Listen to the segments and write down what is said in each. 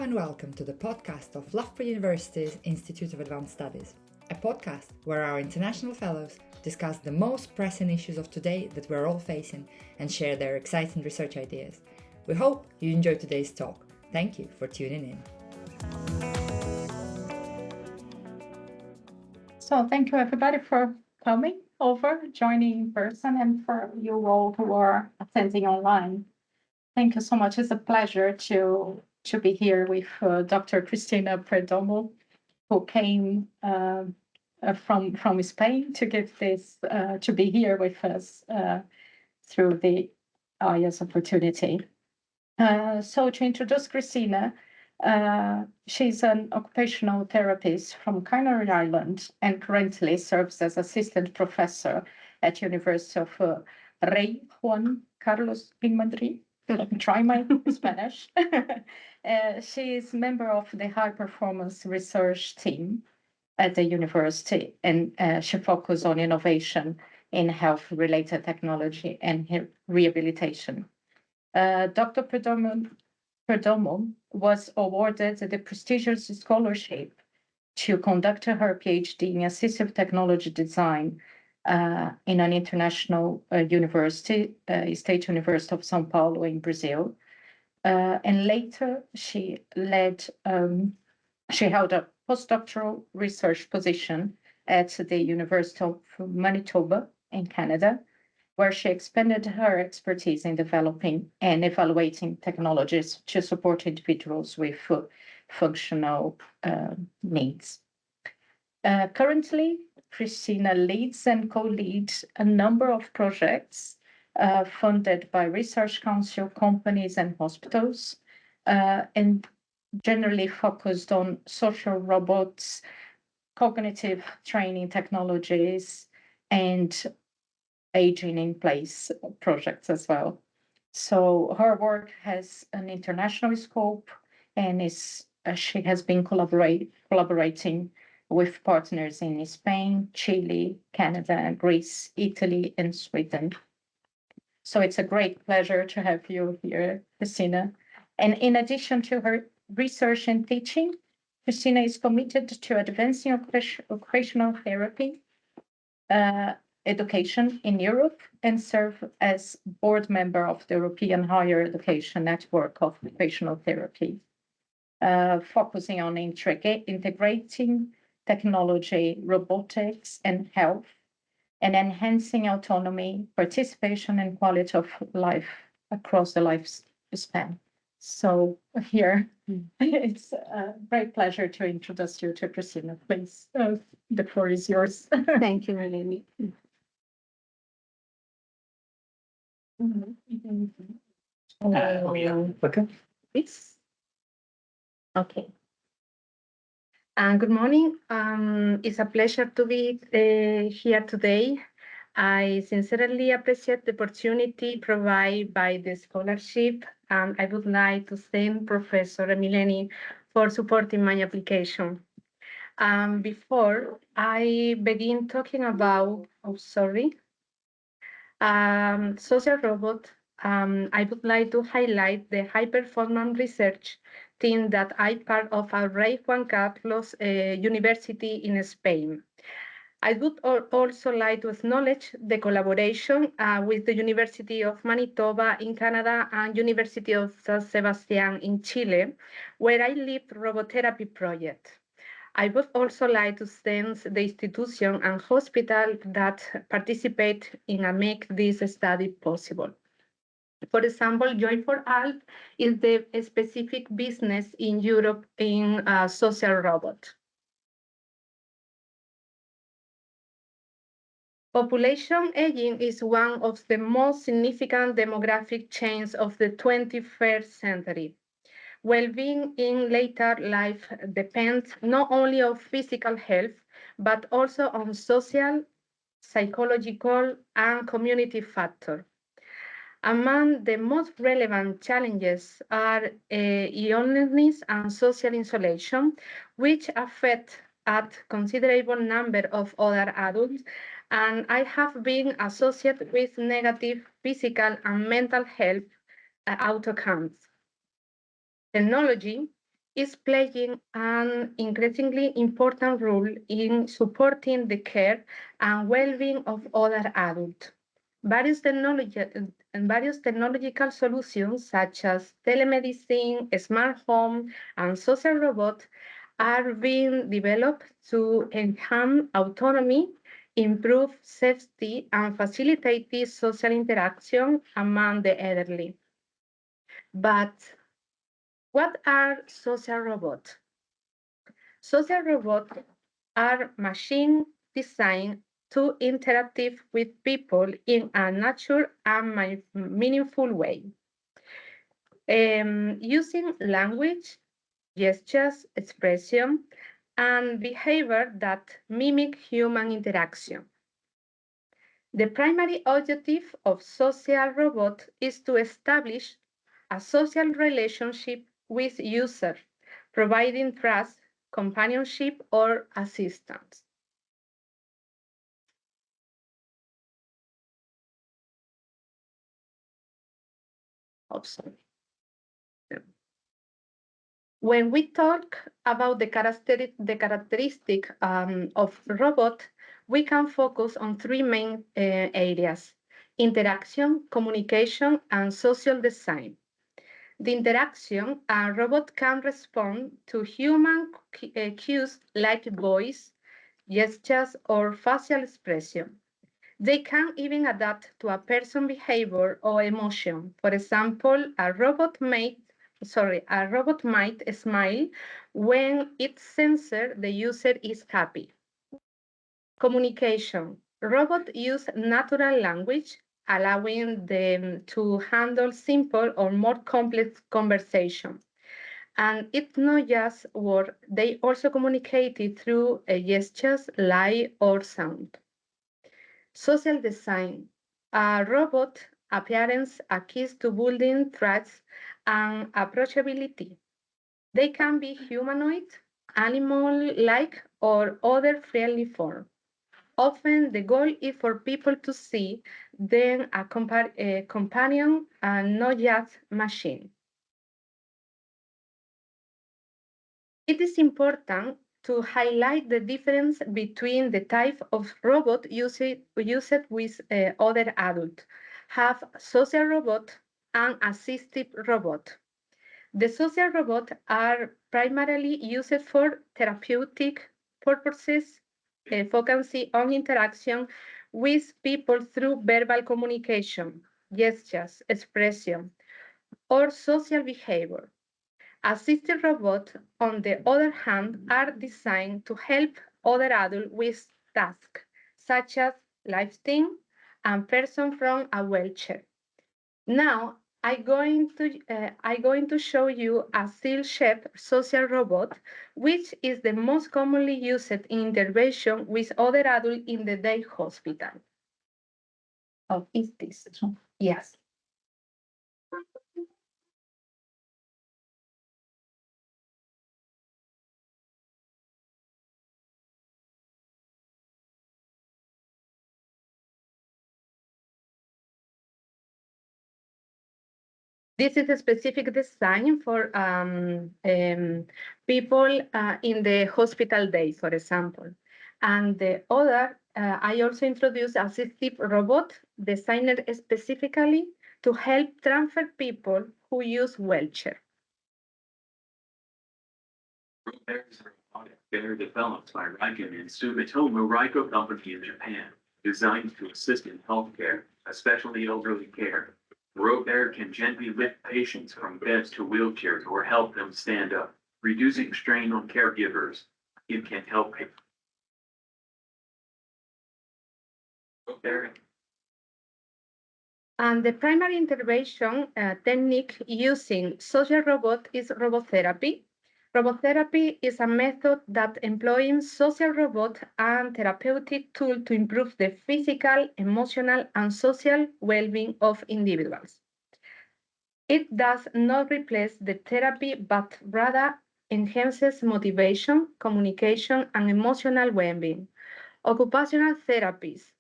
and welcome to the podcast of Loughborough University's Institute of Advanced Studies, a podcast where our international fellows discuss the most pressing issues of today that we're all facing and share their exciting research ideas. We hope you enjoy today's talk. Thank you for tuning in. So thank you everybody for coming over, joining in person, and for you all who are attending online. Thank you so much. It's a pleasure to be here with Dr. Cristina Perdomo, who came from Spain to give this to be here with us through the IAS opportunity. So to introduce Cristina, she's an occupational therapist from Canary Islands and currently serves as assistant professor at University of Rey Juan Carlos in Madrid. Let me try my Spanish. She is member of the high performance research team at the university, and she focuses on innovation in health related technology and rehabilitation. Dr. Perdomo was awarded the prestigious scholarship to conduct her PhD in assistive technology design in an international university, State University of São Paulo in Brazil. And later she held a postdoctoral research position at the University of Manitoba in Canada, where she expanded her expertise in developing and evaluating technologies to support individuals with functional needs. Currently, Cristina leads and co-leads a number of projects funded by research council, companies, and hospitals, and generally focused on social robots, cognitive training technologies, and aging in place projects as well. So her work has an international scope, and she has been collaborating with partners in Spain, Chile, Canada, Greece, Italy, and Sweden. So it's a great pleasure to have you here, Cristina. And in addition to her research and teaching, Cristina is committed to advancing occupational therapy education in Europe and serve as board member of the European Higher Education Network of Occupational Therapy, focusing on integrating technology, robotics, and health, and enhancing autonomy, participation, and quality of life across the lifespan. So here, it's a great pleasure to introduce you to Cristina. Please, the floor is yours. Thank you, Melanie. Okay. Please. Okay. Good morning. It's a pleasure to be here today. I sincerely appreciate the opportunity provided by the scholarship, and I would like to thank Professor Mileni for supporting my application. Before I begin talking about, social robot, I would like to highlight the high-performance research team that I part of at Rey Juan Carlos University in Spain. I would also like to acknowledge the collaboration with the University of Manitoba in Canada and University of San Sebastian in Chile, where I lead robotherapy project. I would also like to thank the institution and hospital that participate in and make this study possible. For example, Joy for All is the specific business in Europe in social robot. Population aging is one of the most significant demographic changes of the 21st century. Well-being in later life depends not only on physical health, but also on social, psychological, and community factors. Among the most relevant challenges are loneliness and social isolation, which affect a considerable number of other adults, and I have been associated with negative physical and mental health outcomes. Technology is playing an increasingly important role in supporting the care and well-being of other adults. Various, various technological solutions such as telemedicine, smart home, and social robots are being developed to enhance autonomy, improve safety, and facilitate this social interaction among the elderly. But what are social robots? Social robots are machines designed to interact with people in a natural and meaningful way, using language, gestures, expression, and behavior that mimic human interaction. The primary objective of social robot is to establish a social relationship with user, providing trust, companionship, or assistance. Oh, sorry. When we talk about the characteristic of robot, we can focus on three main areas: interaction, communication, and social design. The interaction, a robot can respond to human cues like voice, gestures, or facial expression. They can even adapt to a person's behavior or emotion. For example, a robot might smile when it senses the user is happy. Communication. Robots use natural language, allowing them to handle simple or more complex conversation. And it's not just word, they also communicate it through gestures, light, or sound. Social design. A robot appearance a keys to building trust and approachability. They can be humanoid, animal-like, or other friendly form. Often the goal is for people to see them a companion and not just machine. It is important to highlight the difference between the type of robot used with other adults, have social robot and assistive robot. The social robots are primarily used for therapeutic purposes, focusing on interaction with people through verbal communication, gestures, expression, or social behavior. Assistive robots, on the other hand, are designed to help other adults with tasks such as lifting and person from a wheelchair. Now, I'm going to show you a cell-shaped social robot, which is the most commonly used in intervention with other adults in the day hospital. Oh, is this? Yes. This is a specific design for people in the hospital day, for example. And the other, I also introduced assistive robot designed specifically to help transfer people who use wheelchair. Berries are robotic. They're developed by Riken and Sumitomo Riko Company in Japan, designed to assist in healthcare, especially elderly care. Robear can gently lift patients from beds to wheelchairs or help them stand up, reducing strain on caregivers. It can help Robear. And the primary intervention technique using social robot is robotherapy. Robotherapy is a method that employs social robot and therapeutic tool to improve the physical, emotional, and social well-being of individuals. It does not replace the therapy, but rather enhances motivation, communication, and emotional well-being. Occupational therapists,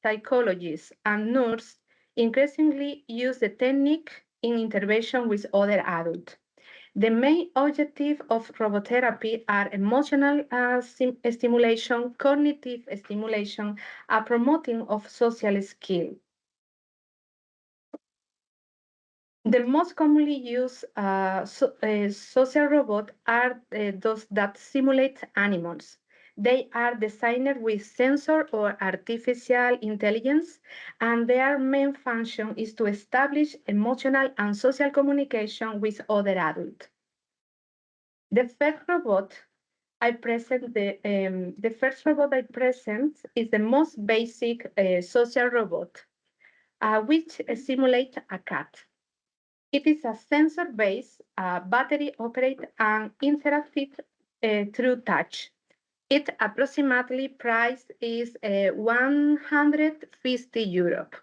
psychologists, and nurses increasingly use the technique in intervention with other adults. The main objective of robotherapy are emotional stimulation, cognitive stimulation, and promoting of social skill. The most commonly used social robots are those that simulate animals. They are designed with sensor or artificial intelligence, and their main function is to establish emotional and social communication with other adults. The first robot the first robot I present is the most basic social robot, which simulates a cat. It is a sensor-based, battery-operated, and interactive through touch. Its approximately price is €150.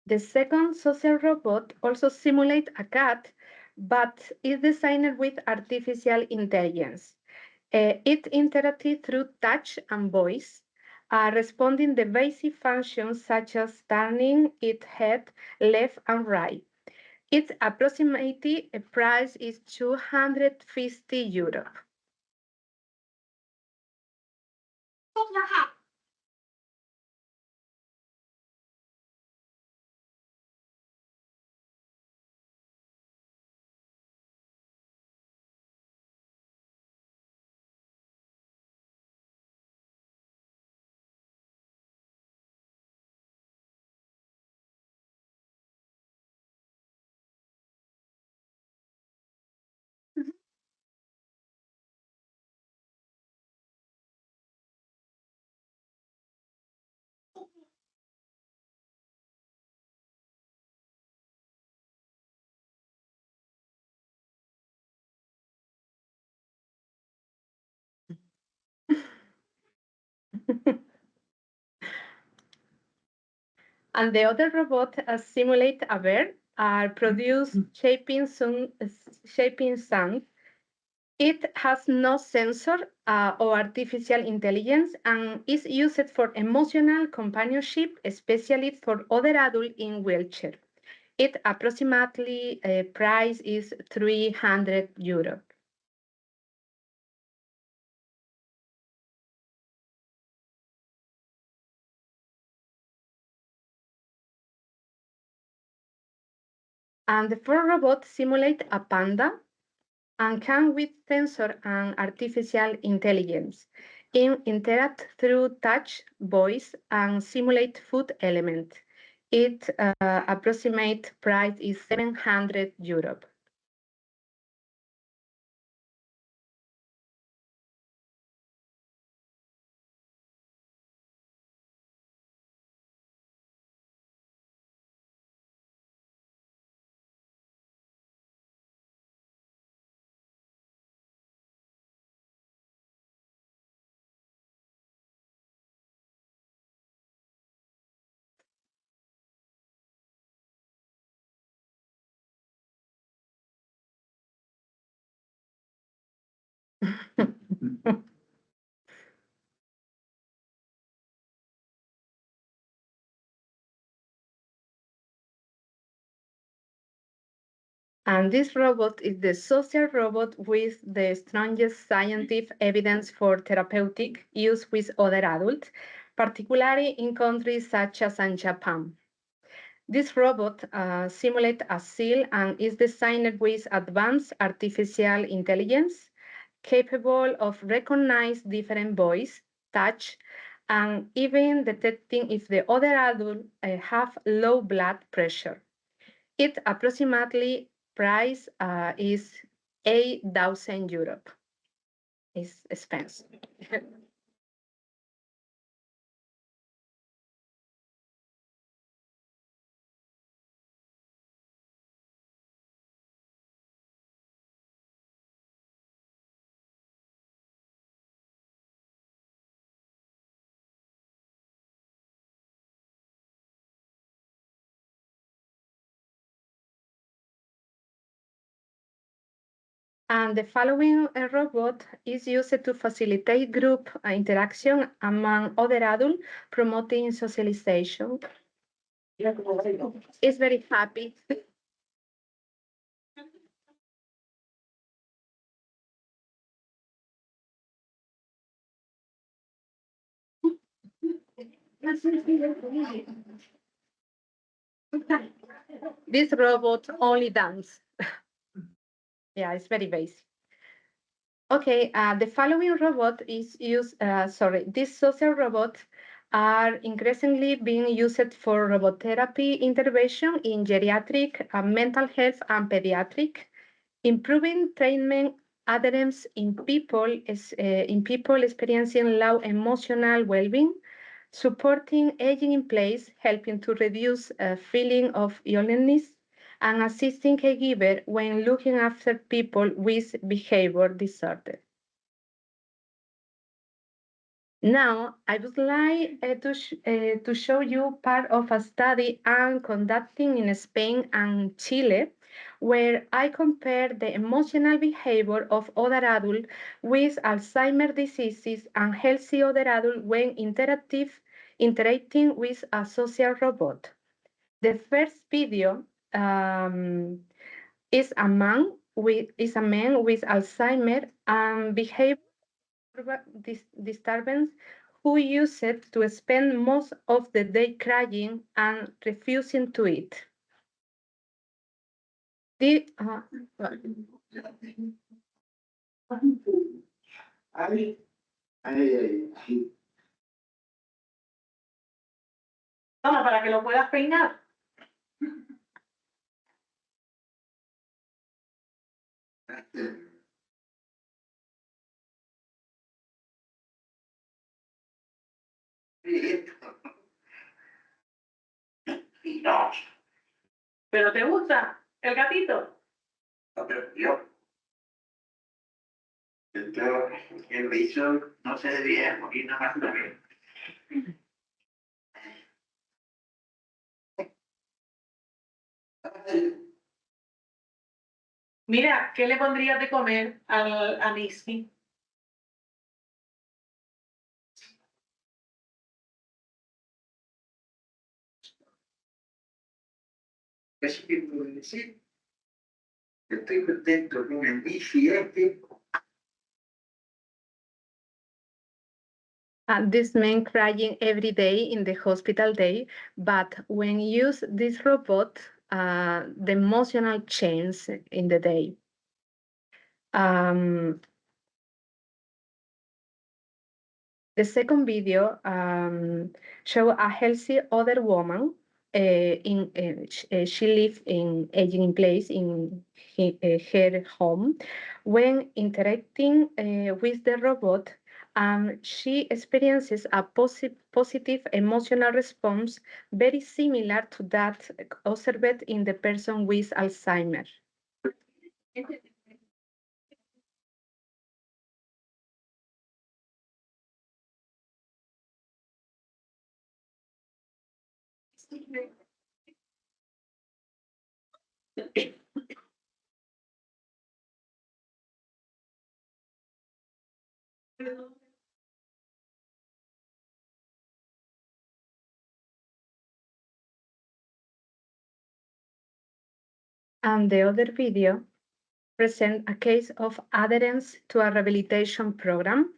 The second social robot also simulates a cat, but is designed with artificial intelligence. It interacts through touch and voice, responding to basic functions such as turning its head left and right. Its approximate price is €250. And the other robot simulate a bird, produce shaping sound. It has no sensor or artificial intelligence and is used for emotional companionship, especially for other adults in wheelchair. Its approximately price is €300. And the fourth robot simulate a panda and can with sensor and artificial intelligence interact through touch, voice, and simulate food element. Its approximate price is €700. And this robot is the social robot with the strongest scientific evidence for therapeutic use with other adults, particularly in countries such as in Japan. This robot simulates a seal and is designed with advanced artificial intelligence, capable of recognizing different voice, touch, and even detecting if the other adult have low blood pressure. It approximately price is €8,000. It's expensive. And the following robot is used to facilitate group interaction among other adults, promoting socialization. It's very happy. This robot only dance. Yeah, it's very basic. Okay, the following robot is used, these social robots are increasingly being used for robot therapy intervention in geriatric, mental health, and pediatric, improving treatment adherence in people experiencing low emotional well-being, supporting aging in place, helping to reduce a feeling of illness, and assisting caregiver when looking after people with behavior disorder. Now, I would like to show you part of a study I'm conducting in Spain and Chile, where I compare the emotional behavior of other adults with Alzheimer's diseases and healthy other adults when interacting with a social robot. The first video is a man with Alzheimer and behavior disturbance who used it to spend most of the day crying and refusing to eat. The, Toma, para que lo puedas peinar. No. ¿Pero te gusta el gatito? Yo. El bicho no se debía morir nada más también. Mira, ¿qué le pondrías de comer a Misty? Eso que puedo decir. Estoy contento con el bici this man crying every day in the hospital day, but when you use this robot, the emotional change in the day. The second video show a healthy older woman. She lives in aging in place in her home. When interacting with the robot, she experiences a positive emotional response very similar to that observed in the person with Alzheimer. And the other video presents a case of adherence to a rehabilitation program.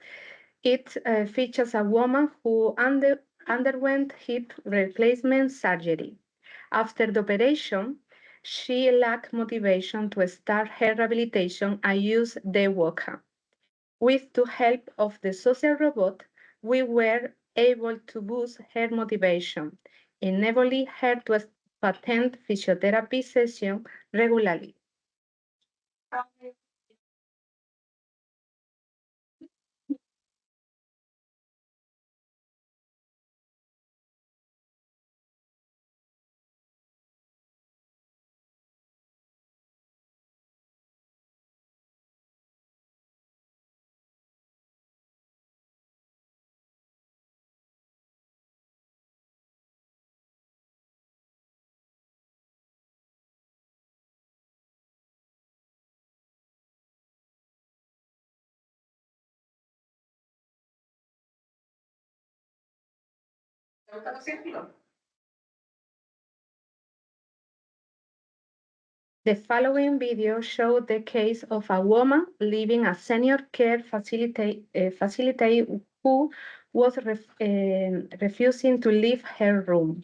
It features a woman who underwent hip replacement surgery. After the operation, she lacked motivation to start her rehabilitation and use the walker. With the help of the social robot, we were able to boost her motivation, enabling her to attend physiotherapy sessions regularly. The following video showed the case of a woman living a senior care facility who was refusing to leave her room.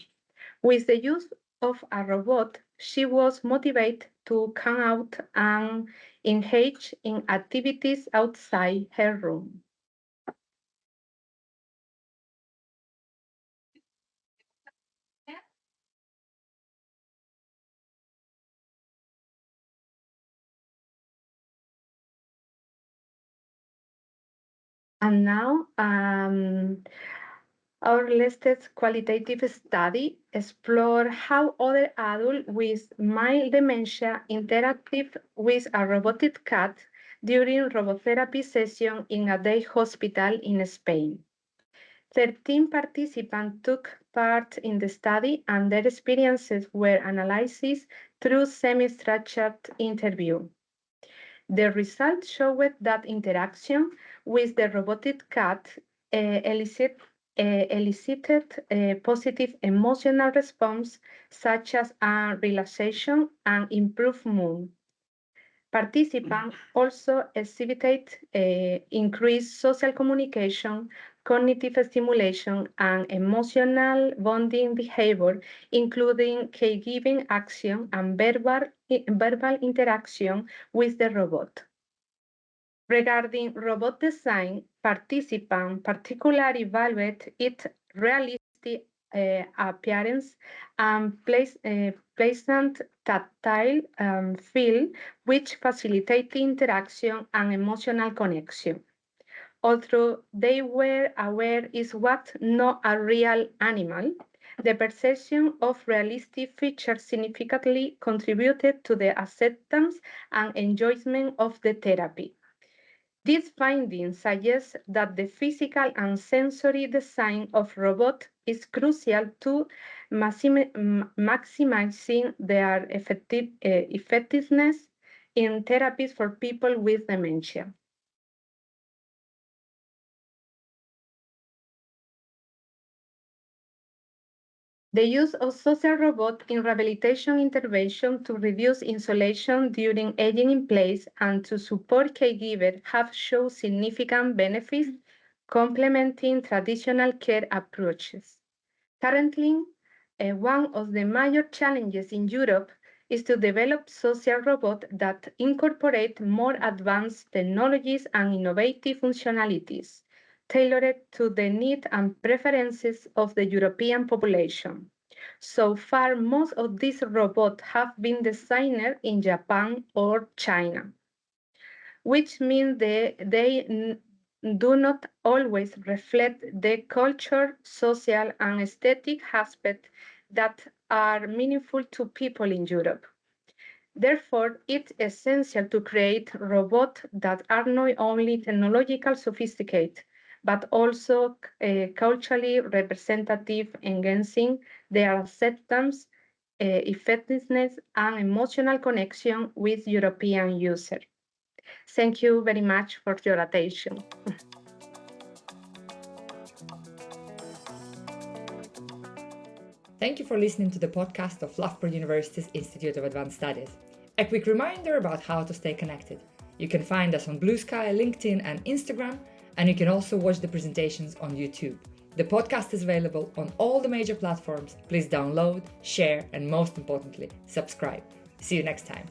With the use of a robot, she was motivated to come out and engage in activities outside her room. And now, our latest qualitative study explored how other adults with mild dementia interacted with a robotic cat during robotherapy session in a day hospital in Spain. 13 participants took part in the study and their experiences were analyzed through semi-structured interview. The results showed that interaction with the robotic cat elicited a positive emotional response such as a relaxation and improved mood. Participants also exhibited increased social communication, cognitive stimulation, and emotional bonding behavior, including caregiving action and verbal interaction with the robot. Regarding robot design, participants particularly evaluated its realistic appearance and pleasant tactile feel, which facilitated interaction and emotional connection. Although they were aware it was not a real animal, the perception of realistic features significantly contributed to the acceptance and enjoyment of the therapy. These findings suggest that the physical and sensory design of robots is crucial to maximizing their effectiveness in therapies for people with dementia. The use of social robots in rehabilitation intervention to reduce isolation during aging in place and to support caregivers have shown significant benefits, complementing traditional care approaches. Currently, one of the major challenges in Europe is to develop social robots that incorporate more advanced technologies and innovative functionalities tailored to the needs and preferences of the European population. So far, most of these robots have been designed in Japan or China, which means they do not always reflect the culture, social, and aesthetic aspects that are meaningful to people in Europe. Therefore, it's essential to create robots that are not only technologically sophisticated, but also culturally representative, enhancing their acceptance, effectiveness, and emotional connection with European users. Thank you very much for your attention. Thank you for listening to the podcast of Loughborough University's Institute of Advanced Studies. A quick reminder about how to stay connected. You can find us on Blue Sky, LinkedIn and Instagram, and you can also watch the presentations on YouTube. The podcast is available on all the major platforms. Please download, share, and most importantly, subscribe. See you next time.